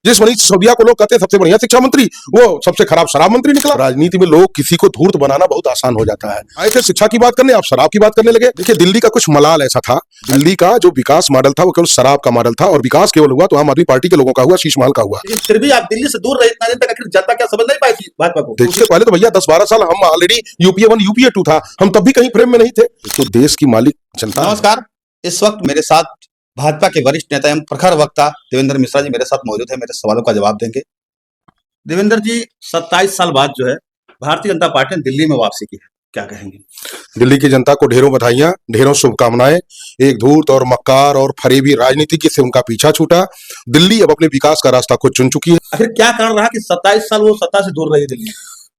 जिस मनीष सिसोदिया को लोग कहते हैं सबसे बढ़िया शिक्षा मंत्री, वो सबसे खराब शराब मंत्री निकला। राजनीति में लोग किसी को धूर्त बनाना बहुत आसान हो जाता है। आए थे शिक्षा की बात करने, आप शराब की बात करने लगे। देखिए, दिल्ली का कुछ मलाल ऐसा था, दिल्ली का जो विकास मॉडल था वो केवल शराब का मॉडल था, और विकास केवल हुआ तो आम आदमी पार्टी के लोगों का हुआ, शीश महल का हुआ। फिर भी आप दिल्ली से दूर रहे इतना दिन तक, आखिर जनता क्या समझ नहीं पाई थी भाजपा को? उससे पहले तो भैया 10-12 साल हम ऑलरेडी यूपीए 1 यूपीए 2 था, हम तब भी कहीं फ्रेम में नहीं थे। तो देश की मालिक जनता। नमस्कार, इस वक्त मेरे साथ भाजपा के वरिष्ठ नेता एवं प्रखर वक्ता देवेंद्र मिश्रा जी मेरे साथ मौजूद है, मेरे सवालों का जवाब देंगे। देवेंद्र जी, 27 साल बाद जो है भारतीय जनता पार्टी ने दिल्ली में वापसी की है, क्या कहेंगे? दिल्ली की जनता को ढेरों बधाइयां, ढेरों शुभकामनाएं। एक धूर्त और मक्कार और फरेबी राजनीति से उनका पीछा छूटा। दिल्ली अब अपने विकास का रास्ता खुद चुन चुकी है। आखिर क्या कारण रहा कि 27 साल वो सत्ता से दूर रही दिल्ली?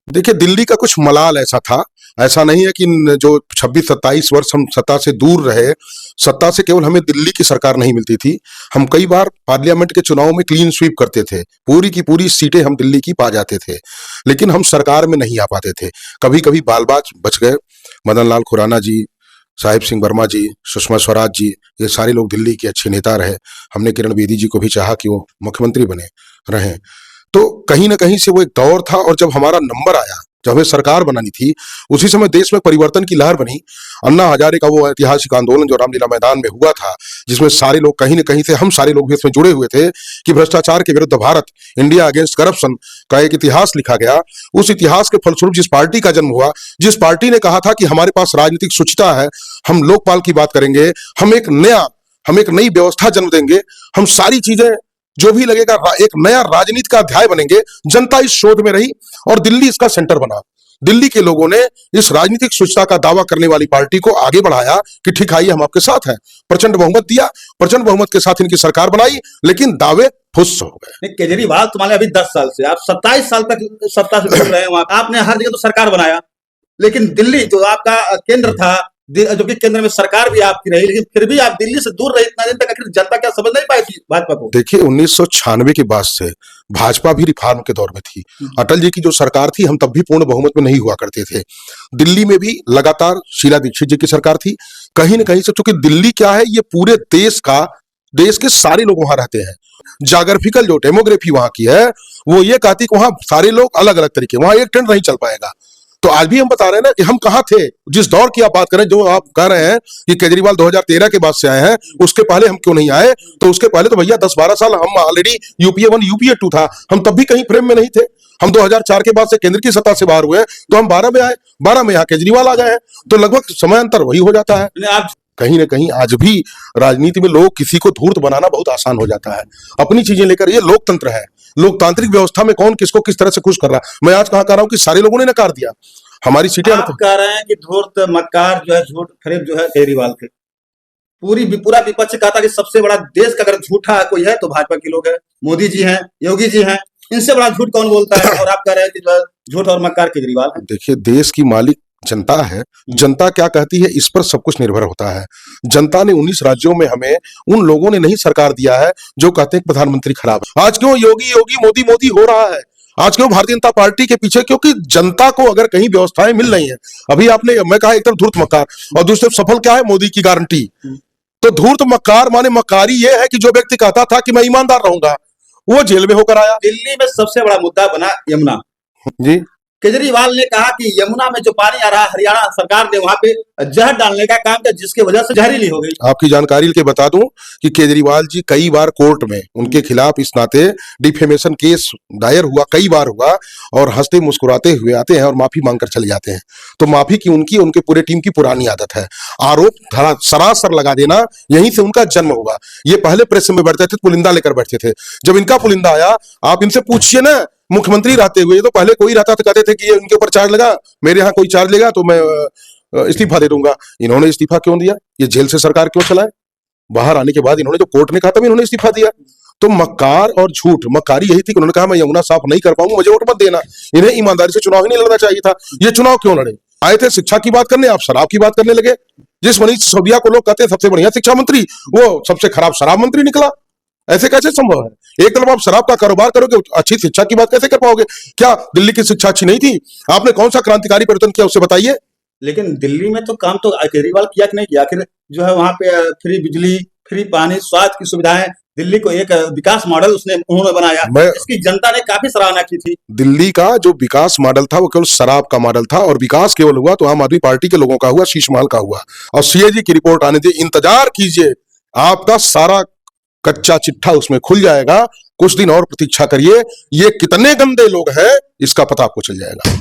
देखिए, दिल्ली का कुछ मलाल ऐसा था, ऐसा नहीं है कि जो 26-27 वर्ष हम सत्ता से दूर रहे, सत्ता से केवल हमें दिल्ली की सरकार नहीं मिलती थी, हम कई बार पार्लियामेंट के चुनाव में क्लीन स्वीप करते थे, पूरी की पूरी सीटें हम दिल्ली की पा जाते थे, लेकिन हम सरकार में नहीं आ पाते थे। कभी कभी बालबाज बच गए, मदन लाल खुराना जी, साहिब सिंह वर्मा जी, सुषमा स्वराज जी, ये सारे लोग दिल्ली के अच्छे नेता रहे। हमने किरण बेदी जी को भी चाहा कि वो मुख्यमंत्री बने रहें। तो कहीं ना कहीं से वो एक दौर था, और जब हमारा नंबर आया, जब हमें सरकार बनानी थी, उसी समय देश में परिवर्तन की लहर बनी। अन्ना हजारे का वो ऐतिहासिक आंदोलन जो रामलीला मैदान में हुआ था, जिसमें सारे लोग कहीं ना कहीं से, हम सारे लोग भी इसमें जुड़े हुए थे कि भ्रष्टाचार के विरुद्ध भारत, इंडिया अगेंस्ट करप्शन का एक इतिहास लिखा गया। उस इतिहास के फलस्वरूप जिस पार्टी का जन्म हुआ, जिस पार्टी ने कहा था कि हमारे पास राजनीतिक शुचिता है, हम लोकपाल की बात करेंगे, हम एक नई व्यवस्था जन्म देंगे, हम सारी चीजें जो भी लगेगा एक नया राजनीति का अध्याय बनेंगे। जनता इस शोध में रही और दिल्ली इसका सेंटर बना। दिल्ली के लोगों ने इस राजनीतिक शुचिता का दावा करने वाली पार्टी को आगे बढ़ाया कि ठीक आइए, हम आपके साथ हैं। प्रचंड बहुमत दिया, प्रचंड बहुमत के साथ इनकी सरकार बनाई, लेकिन दावे फुस हो गए। केजरीवाल तुम्हारे अभी 10 साल से, आप 27 साल तक सत्ता से दूर रहे, वहां आपने हर जगह तो सरकार बनाया, लेकिन दिल्ली जो आपका केंद्र था, जो कि केंद्र में सरकार भी आपकी रही, लेकिन फिर भी आप दिल्ली से दूर रहे इतना दिन तक, आखिर जनता क्या समझ नहीं पाई थी भाजपा को? देखिए, 1996 के बाद से भाजपा भी रिफॉर्म के दौर में थी। अटल जी की जो सरकार थी, हम तब भी पूर्ण बहुमत में नहीं हुआ करते थे। दिल्ली में भी लगातार शीला दीक्षित जी की सरकार थी। कहीं ना कहीं से, चूंकि दिल्ली क्या है, ये पूरे देश के सारे लोग वहां रहते हैं। जाग्राफिकल जो डेमोग्राफी वहां की है, वो ये कहती कि वहां सारे लोग अलग अलग तरीके, वहां एक ट्रेंड नहीं चल पाएगा। तो आज भी हम बता रहे हैं ना कि हम कहां थे, जिस दौर की आप बात करें, जो आप कह रहे हैं कि केजरीवाल 2013 के बाद से आए हैं, उसके पहले हम क्यों नहीं आए? तो उसके पहले तो भैया 10-12 साल हम ऑलरेडी यूपीए 1 यूपीए 2 था, हम तब भी कहीं फ्रेम में नहीं थे। हम 2004 के बाद से केंद्र की सत्ता से बाहर हुए, तो हम 12 में आए, 12 में यहाँ केजरीवाल आ गए हैं, तो लगभग समय अंतर वही हो जाता है। आप कहीं ना कहीं आज भी राजनीति में लोग किसी को धूर्त बनाना बहुत आसान हो जाता है, अपनी चीजें लेकर। ये लोकतंत्र है, लोकतांत्रिक व्यवस्था में कौन किसको किस तरह से खुश कर रहा है। मैं आज कहा रहा हूं कि सारे लोगों ने नकार दिया हमारी सीटें। आप कह रहे हैं कि धूर्त मक्कार जो है, झूठ फरेब जो है केजरीवाल के, पूरा विपक्ष कहता कि सबसे बड़ा देश का अगर झूठा कोई है तो भाजपा के लोग है, मोदी जी हैं, योगी जी हैं, इनसे बड़ा झूठ कौन बोलता है? और आप कह रहे हैं कि जो है झूठ और मक्कार केजरीवाल है। देखिए, देश की मालिक जनता है, जनता क्या कहती है इस पर सब कुछ निर्भर होता है। जनता ने 19 राज्यों में हमें, उन लोगों ने नहीं सरकार दिया है जो कहते हैं प्रधानमंत्री खराब है। आज क्यों योगी योगी मोदी मोदी हो रहा है? आज क्यों भारतीय जनता पार्टी के पीछे? क्योंकि जनता को अगर कहीं व्यवस्थाएं मिल रही हैं। अभी मैं कहा एक तरफ धूर्त मक्कार, और दूसरी तरफ सफल क्या है, मोदी की गारंटी। तो धूर्त मक्कार माने मक्कारी ये है कि जो व्यक्ति कहता था कि मैं ईमानदार रहूंगा, वो जेल में होकर आया। दिल्ली में सबसे बड़ा मुद्दा बना यमुना जी। केजरीवाल ने कहा कि यमुना में जो पानी आ रहा है, हरियाणा सरकार ने वहां पे जहर डालने का काम किया, जिसकी वजह से जहरीली हो गई। आपकी जानकारी के बता दूं कि केजरीवाल जी कई बार कोर्ट में उनके खिलाफ इस नाते डिफेमेशन केस दायर हुआ, कई बार हुआ, और हंसते मुस्कुराते हुए आते हैं और माफी मांगकर चले जाते हैं। तो माफी की उनके पूरे टीम की पुरानी आदत है, आरोप सरासर लगा देना, यहीं से उनका जन्म हुआ। ये पहले प्रेस में बैठते थे, पुलिंदा लेकर बैठते थे। जब इनका पुलिंदा आया, आप इनसे पूछिए ना, मुख्यमंत्री रहते हुए, तो पहले कोई रहता तो कहते थे कि ये इनके ऊपर चार्ज लगा, मेरे यहाँ कोई चार्ज लेगा तो मैं इस्तीफा दे दूंगा। इन्होंने इस्तीफा क्यों दिया? ये जेल से सरकार क्यों चलाए? बाहर आने के बाद इन्होंने, जो कोर्ट ने कहा था, इन्होंने इस्तीफा दिया। तो मक्कार और झूठ, मक्कारी यही थी कि उन्होंने कहा मैं यमुना साफ नहीं कर पाऊंगा, मुझे वोट मत देना। इन्हें ईमानदारी से चुनाव ही नहीं लड़ना चाहिए था। ये चुनाव क्यों लड़े? आए थे शिक्षा की बात करने, आप शराब की बात करने लगे। जिस मनीष सिसोदिया को लोग कहते हैं सबसे बढ़िया शिक्षा मंत्री, वो सबसे खराब शराब मंत्री निकला। ऐसे कैसे संभव है? एक तरफ आप शराब का कारोबार करोगे, अच्छी शिक्षा की बात कैसे कर पाओगे? क्या दिल्ली की शिक्षा अच्छी नहीं थी? आपने कौन सा क्रांतिकारी परिवर्तन किया, उससे बताइए। लेकिन दिल्ली में तो काम तो केजरीवाल किया कि नहीं किया? आखिर जो है वहां पे फ्री बिजली, फ्री पानी, स्वास्थ्य की सुविधाएं, दिल्ली को एक विकास मॉडल उन्होंने बनाया, मैं इसकी जनता ने काफी सराहना की थी। दिल्ली का जो विकास मॉडल था वो केवल शराब का मॉडल था, और विकास केवल हुआ तो आम आदमी पार्टी के लोगों का हुआ, शीश महल का हुआ। और सीएजी की रिपोर्ट आने दे, इंतजार कीजिए, आपका सारा कच्चा चिट्ठा उसमें खुल जाएगा। कुछ दिन और प्रतीक्षा करिए, ये कितने गंदे लोग हैं इसका पता आपको चल जाएगा।